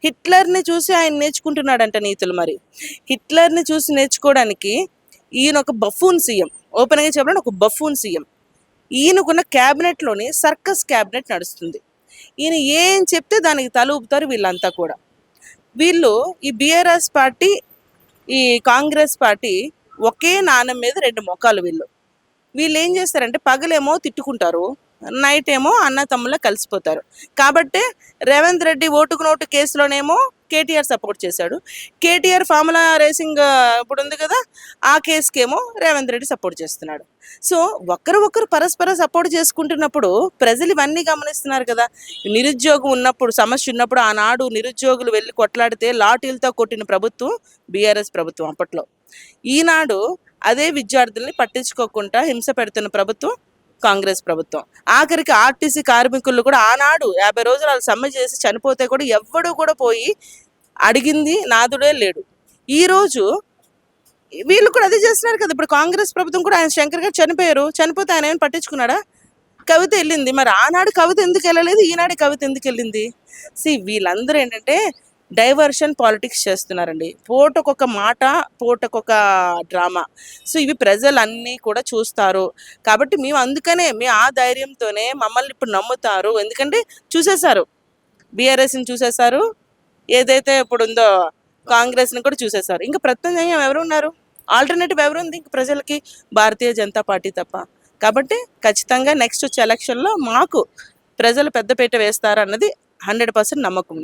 హిట్లర్ని చూసి ఆయన నేర్చుకుంటున్నాడంట నీతులు. మరి హిట్లర్ని చూసి నేర్చుకోవడానికి ఈయన ఒక బఫూన్ సీఎం, ఓపెన్గా చెప్పాలంటే ఒక బఫూన్ సీఎం. ఈయనకున్న క్యాబినెట్లోని సర్కస్ క్యాబినెట్ నడుస్తుంది. ఈయన ఏం చెప్తే దానికి తల ఊపుతారు వీళ్ళంతా కూడా. వీళ్ళు ఈ బీఆర్ఎస్ పార్టీ, ఈ కాంగ్రెస్ పార్టీ ఒకే నాణెం మీద రెండు మొఖాలు. వీళ్ళు ఏం చేస్తారంటే పగలేమో తిట్టుకుంటారు, నైట్ ఏమో అన్న తమ్ముళ్ళ కలిసిపోతారు. కాబట్టే రేవంత్ రెడ్డి ఓటుకు నోటు కేసులోనేమో కేటీఆర్ సపోర్ట్ చేశాడు. కేటీఆర్ ఫార్ములా రేసింగ్ ఇప్పుడు ఉంది కదా, ఆ కేసుకేమో రేవంత్ రెడ్డి సపోర్ట్ చేస్తున్నాడు. సో ఒకరు పరస్పర సపోర్ట్ చేసుకుంటున్నప్పుడు ప్రజలు ఇవన్నీ గమనిస్తున్నారు కదా. నిరుద్యోగం ఉన్నప్పుడు, సమస్య ఉన్నప్పుడు ఆనాడు నిరుద్యోగులు వెళ్ళి కొట్లాడితే లాఠీలతో కొట్టిన ప్రభుత్వం బీఆర్ఎస్ ప్రభుత్వం అప్పట్లో. ఈనాడు అదే విద్యార్థుల్ని పట్టించుకోకుండా హింస పెడుతున్న ప్రభుత్వం కాంగ్రెస్ ప్రభుత్వం. ఆఖరికి ఆర్టీసీ కార్మికులు కూడా ఆనాడు 50 రోజులు వాళ్ళు సమ్మె చేసి చనిపోతే కూడా ఎవ్వడూ కూడా పోయి అడిగింది నాదుడే లేడు. ఈరోజు వీళ్ళు కూడా అదే చేస్తున్నారు కదా. ఇప్పుడు కాంగ్రెస్ ప్రభుత్వం కూడా, ఆయన శంకర్ గారు చనిపోయారు, చనిపోతే ఆయన ఏమైనా పట్టించుకున్నాడా? కవిత వెళ్ళింది, మరి ఆనాడు కవిత ఎందుకు వెళ్ళలేదు, ఈనాడు కవిత ఎందుకు వెళ్ళింది? వీళ్ళందరూ ఏంటంటే డైవర్షన్ పాలిటిక్స్ చేస్తున్నారండి. పూటకొక మాట, పూటకొక డ్రామా. ఇవి ప్రజలన్నీ కూడా చూస్తారు. కాబట్టి మేము అందుకనే ఆ ధైర్యంతోనే మమ్మల్ని ఇప్పుడు నమ్ముతారు. ఎందుకంటే చూసేశారు, బీఆర్ఎస్ని చూసేశారు, ఏదైతే ఇప్పుడు ఉందో కాంగ్రెస్ని కూడా చూసేశారు. ఇంకా ప్రత్యామ్నాయం ఎవరున్నారు? ఆల్టర్నేటివ్ ఎవరుంది ఇంక ప్రజలకి? భారతీయ జనతా పార్టీ తప్ప. కాబట్టి ఖచ్చితంగా నెక్స్ట్ వచ్చే ఎలక్షన్లో మాకు ప్రజలు పెద్దపీట వేస్తారు అన్నది 100% నమ్మకం.